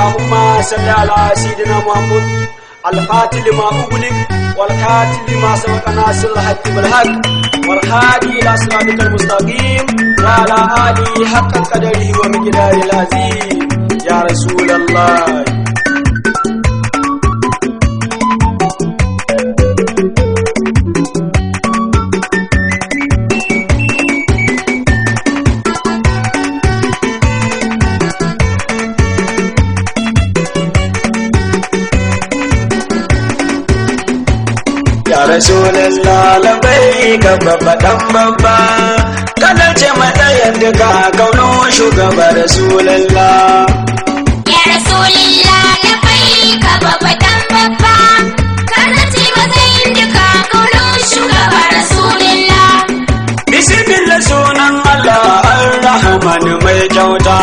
اللهم صل على سيدنا محمد الفاتح لما أغلق والقاتل لما سبق ناصر الحق بالحق والهادي إلى صراطك المستقيم وعلى آله حق قدره ومقداره العظيم يا رسول الله. Ya Rasulullah labai ka babba dan babba kana ce matsayin duka kauno shugaba Rasulullah. Ya Rasulullah labai ka babba dan babba kana ce matsayin duka kauno shugaba Rasulullah. Bismillah sunan Allah Ar-Rahman mai kyauta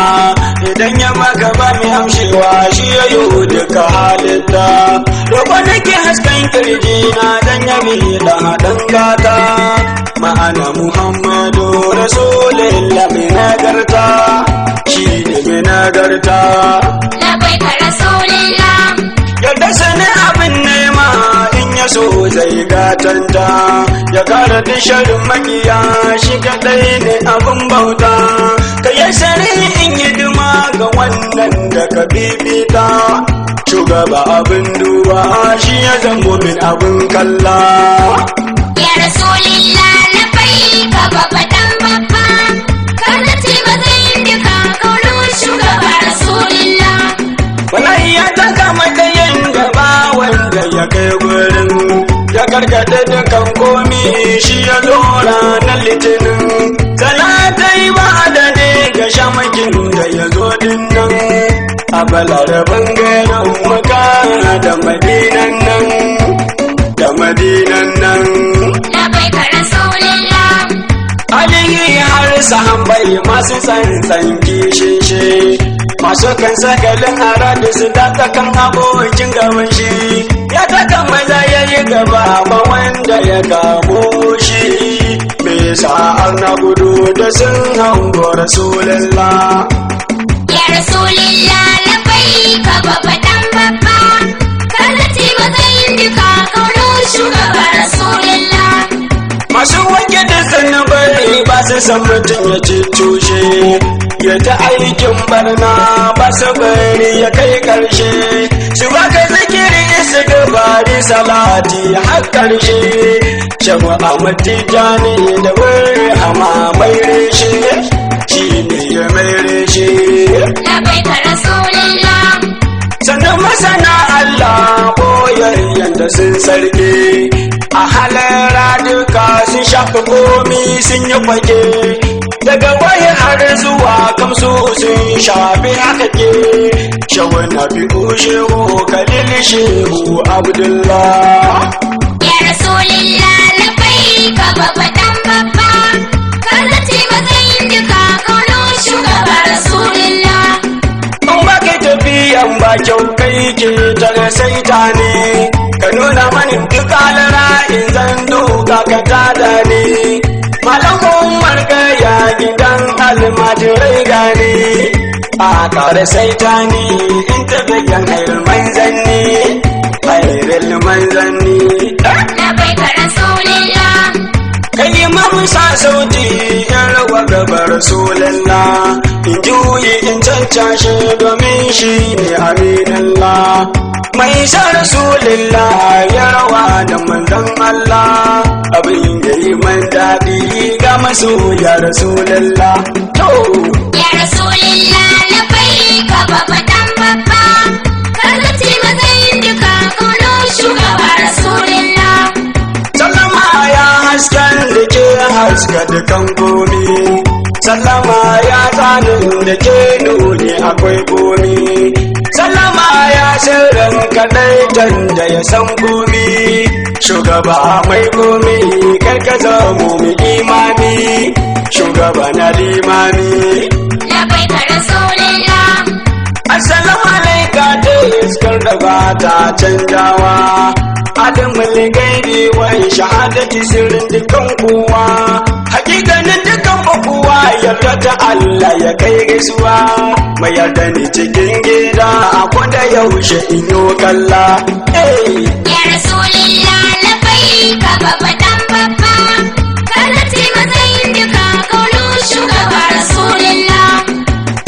idan ya maka ba mai amshewa shi ya yi duka halitta. Roƙo nake hasken kirji na dan yabi da haɗin gata ma'ana Muhammadu Rasulullah mai nagarta shi ne mai nagarta. Labai ka Rasulullah. Yadda sani abin nema in ya so zai gatanta ya kara disharin makiya shi kaɗai ne abin bauta ka yi sani in yi duma ga wannan da ka bibita shugaba abin duba shi ya zamo min abin kalla. Ya Rasulullah labai ka babba dan babba kana ce matsayin duka kauno shugaba Rasulullah. Wallahi ya taka matsayin gaba wanda ya kai gurin ya karkata dukan komi shi ya dora na litinin talatai ba da ne ga shamakin da ya zo dinnan a balaraban garin maka da madinan nan da madinan nan. Labai ka Rasulullah. Alihi har sahabbai masu tsantsan kishin shi masu kan sakalin aradu su daɗa kan abokin gaban shi ya taka maza ya yi gaba ba wanda ya kamo shi me yasa na gudu da sun hango Rasulullah. Ya Rasulullah labai ka babba dan babba kana ce matsayin duka kauno shugaba Rasulullah. Masu wanke da zanubai ba su san mutum ya ci tushe ya ta aikin barna ba su bari ya kai karshe su baka zikiri su gabari salati har karshe shabu Ahmad Tijani da wuri hama mai reshe shi ne ya mai reshe. Labai ka Rasulullah. Sannan masana Allah boyayyen da sun sarki a halara duka sun shafa komi sun yi fage daga waye har zuwa kamsu sun shafi haka ke shawar na fi shehu kalil shehu Abdullah. Ya Rasulullah labai ka babba dan babba kana ce matsayin duka kauno shugaba Rasulullah. In ba kai tafiyan ba kyau kai ke tare sai ta ne ka nuna mani duk alara in zan duka ka tada ne malam Umar ya gidan almajirai gane a kare sai ta ne in tafiyan hairul manzanni hairul manzanni. Labai ka Rasulullah. Kai mamsa sauti yan rawa gaba Rasulullah in juyi in cancashe domin shi ne aminallah mai sa Rasulullah ya rawa da manzon Allah abin yayi man daɗi ga masoya Rasulullah. To Ya Rasulullah labai ka babba dan babba kana ce matsayin duka kauno shugaba Rasulullah. sallama ya hasken da ke haska dukan komi sallama ya tsanin da ke nuni akwai komi sallama ya sirrin kadai da ya san komi shugaba mai komi kai ka zamo mu imani shugaba na limani. Labai ka Rasulullah. Assalamu alaika da iskar da ba ta canjawa adamul gaibi wa shahadati sirrin dukan kowa hakikanin dukan kowa yarda ta Allah ya kai gaisuwa mai yarda ni cikin gida akwai yaushe in yo kalla Ya Rasulillah labbaika babba dan babba karati matsayin duka kaunin shugaba Rasulillah.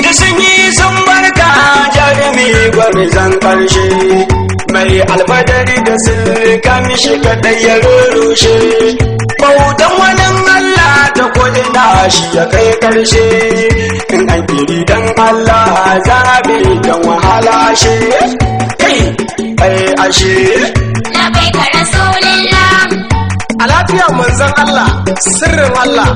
da sun yi sun barka jarumi gwarzon karshe mai alfadari da sirka mishi kadai ya rurushe bautan wani Allah ta kodina shi ya kai karshe in an kiri dan Allah zabe dan wahala she kai ashe Labbaika Rasulillah. A lafiya manzon Allah, sirrin Allah,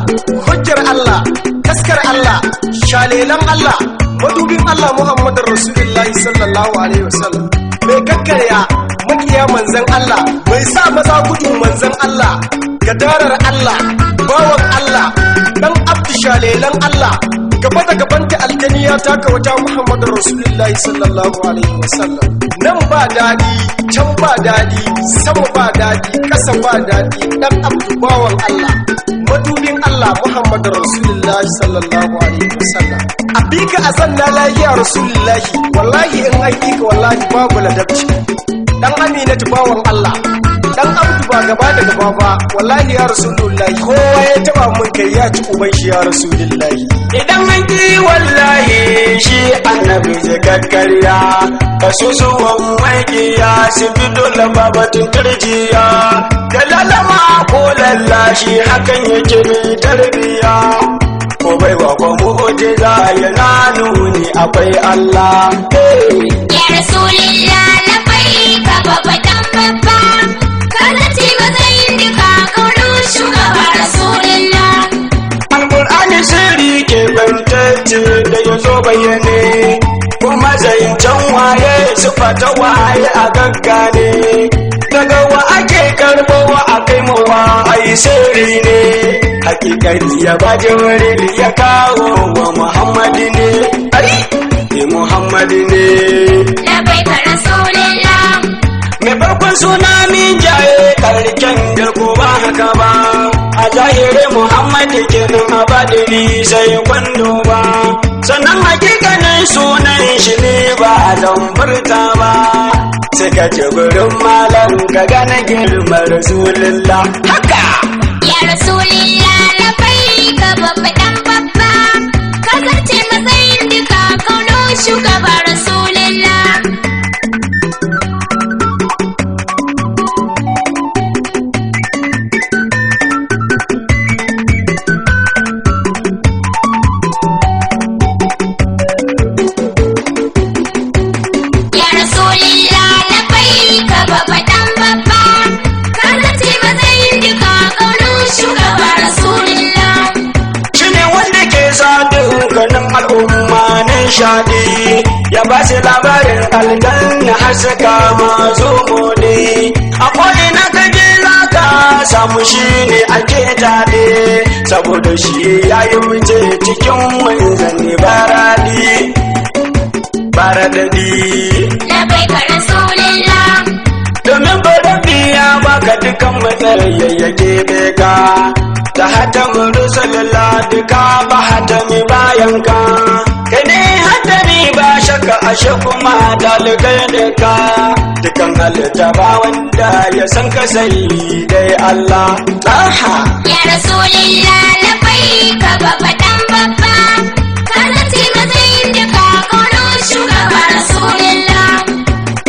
hujjar Allah, taskar Allah, shalelan Allah, madubin Allah Muhammadun Rasulullahi sallallahu alaihi wasallam. Mai kakkarya makiya manzon Allah, mai sa maza gudu manzon Allah, gadarar Allah, bawan Allah, dan abdu shalelan Allah, gaba da gabanta aljaniya taka wata Muhammadun Rasulullahi sallallahu alaihi wasallam. Nan ba daɗi, can ba daɗi, sama ba daɗi, ƙasa ba daɗi, ɗan abdu bawan Allah, madubin Allah Muhammadu Rasulullahi sallallahu alaihi wasallam. A bi ka a zanna lahiya Rasulullahi, wallahi in an ka wallahi babu ladabci. Ɗan Aminatu bawan Allah, ɗan abdu ba gaba da gaba ba, wallahi ya Rasulullahi, kowa ya taɓa mun kai ya ci uban shi ya Rasulullahi. idan an ki wallahi shi annabi zai kakkarya kasusuwan maikiya su fito lababatin tarjiya da lalama ko lallashi hakan yake mai tarbiya ko bai ba ko mu'jiza yana nuni akwai Allah Ya Rasulillah labbaika babba dan babba karati matsayin duka kaunin shugaba Rasulillah. alqur'ani sirri ke bantacce da yazo bayyane kuma zancen waye sifata waye a gaggane daga wa ake karbowa a kai mawa ai sirri ne hakikani ya ba jibril ya kawo wa muhammadi ne ai muhammadi ne Labbaika Rasulillah. mai farkon suna min jaye karken garko ba haka ba a zahiri muhammad kenan a badiri sai kwando ba sannan hakikanin sunan shi ne ba zan furta ba sai ka ce gurin malam ka gane girman rasulullah haka Ya Rasulillah labbaika babba dan babba karati matsayin duka kaunin shugaba Rasulillah. Ya Rasulillah labbaika babba dan babba karati matsayin duka kaunin shugaba Rasulillah. shi ne wanda ke sa dukkanin al'umma nishaɗi ya ba shi labarin aljanna har saka masu mode a ko'ina ka je za ka samu shi ne ake daɗe saboda shi ya yi wuce cikin manzanni baradadi Labbaika Rasulillah. domin barabi ya baka dukan matsayayyake beka ta hatamin rasulullah duka ba hatami bayan ka kai ne hatami ba shakka ashe kuma dalibai da ka dukan halitta ba wanda ya san ka sai dai Allah aha Ya Rasulillah labbaika babba dan babba karati matsayin duka kaunin shugaba Rasulillah.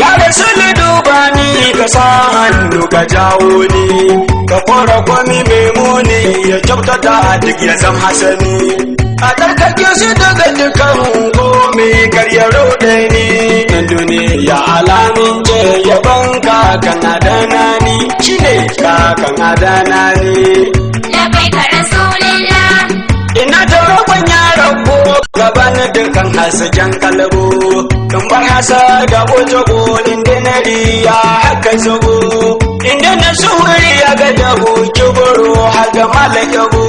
ya rasulu duba ni ka sa hannu ka jawo ni ka fara kwami mai muni ya kyautata duk ya zam hasani a tsarkake su daga dukan gome karyar ni na duniya alamin ce yaban kakan adana ni shine kakan adana ni Labbaika Rasulillah. ina ta roƙon yaran ko gaba na dukan hasken kalbo kan bar hasa da ojogo inda na riya haka zago inda na suri ya ga dabu kibiro har da malakabu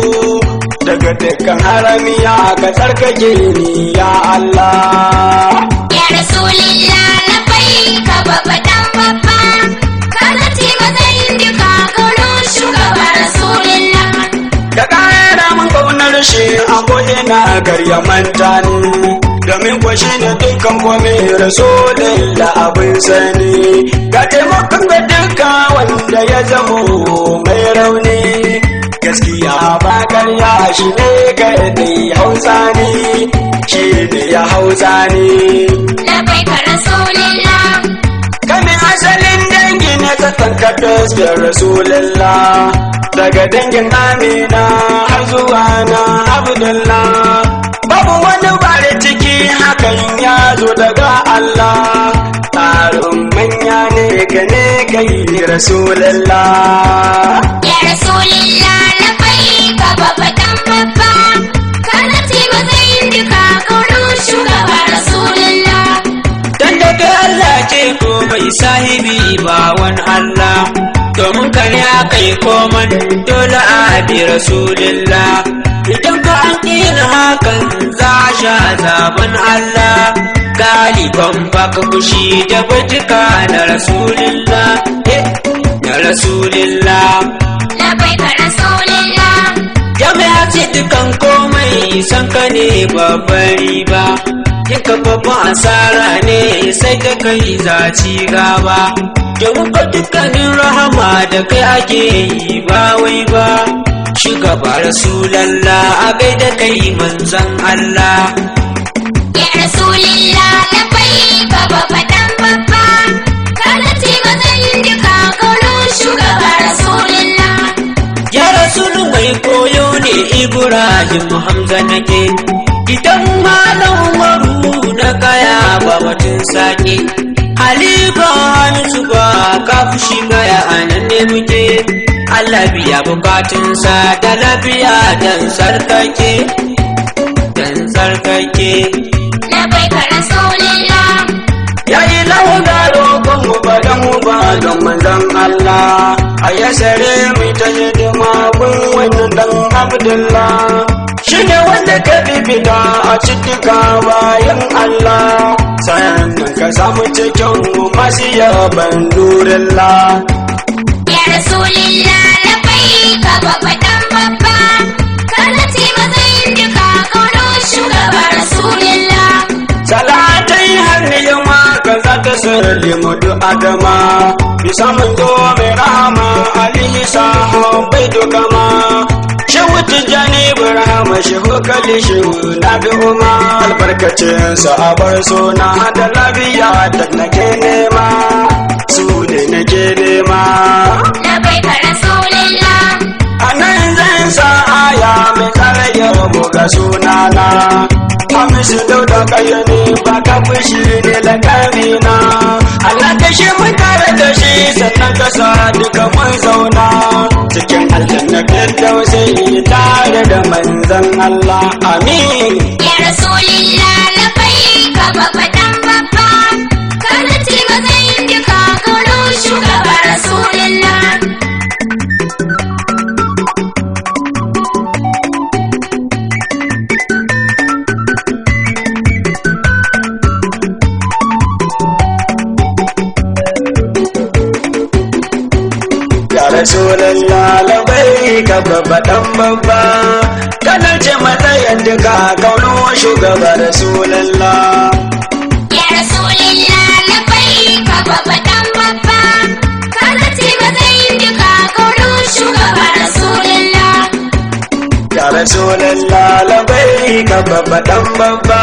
daga dukkan haramiya ka tsarkake ni ya Allah Ya Rasulillah labbaika babba dan babba karati matsayin duka kaunin shugaba Rasulillah. ka ƙara min ƙaunar shi a ko'ina karya manta ni domin kwa shi ne dukkan kome rasulullah abin sani ga taimakon ga duka wanda ya zamo mai rauni gaskiya ba karya shi ne kadai hausa ne shi ne ya hausa ne labbaika rasulillah kamin asalin dangi na tsakan katos da rasulullah daga dangin amina har zuwa na abdullah babu wani bare ciki hakan ya zo daga Allah tsarin manya ne gane kai rasulullah ya rasulillah labbaika babba dan babba kana ce matsayin duka kaurin shugaba rasulillah dan daga Allah ce ko bai sahibi ba wani Allah domin kare akai koman dole a bi rasulillah idan ka an kila hakan za sha zaben Allah galiban baka kushi da bajika na rasulillah na rasulillah labbaika rasulillah jami'a ce dukan komai san ka ne babban riba duka babban asara ne sai ka kai zaci gaba domin ka dukkanin rahama da kai ake yi ba wai ba shugaba rasulallah a gaida kai manzan Allah ya rasulillah labbaika babba dan babba kana ce matsayin duka kaurin shugaba rasulillah ya rasul mai koyo ne Ibrahim Hamza nake gidan malam Umaru na kaya ba batun sake Halifa Hamisu ba ka fushi gaya anan ne muke Allah biya bukatunsa da lafiya dan sarkake labbaika rasulillah ya ilahu da roƙon mu ba dan mu ba don manzon Allah a yasare mu ta hidima gun wannan dan Abdullah shine wanda ka bibita a cikin bayan Allah sannan ka samu cikin masu yaban nurullah ya rasulillah labbaika babba dan babba kana ce matsayin duka kaurin shugaba rasulillah salatai har yamma ka za ta sirri mudu adama bisa mun zo mai rahama alihi sahabai dukama shehu tijjani ibrahima shehu kalli shehu nabi umma albarkacin sa a bar suna da lafiya da nake nema su ne nake nema labbaika rasulillah anan zan sa aya mai tsara yabo ga sunana Hamisu dauda kayyane ba ka fushi ne lakamina Allah ka shi mun tare da shi sannan ka sa duka mun zauna cikin aljanna firdausi tare da manzon Allah amin ya rasulillah labbaika babba dan babba kana ce matsayin duka kaurin shugaba rasulillah ya rasulallah labai ka babba dan babba kana ce matsayin duka kaunin shugaba rasulallah ya rasulillah labbaika babba dan babba kana ce matsayin duka kaurin shugaba rasulillah ya rasulallah labai ka babba dan babba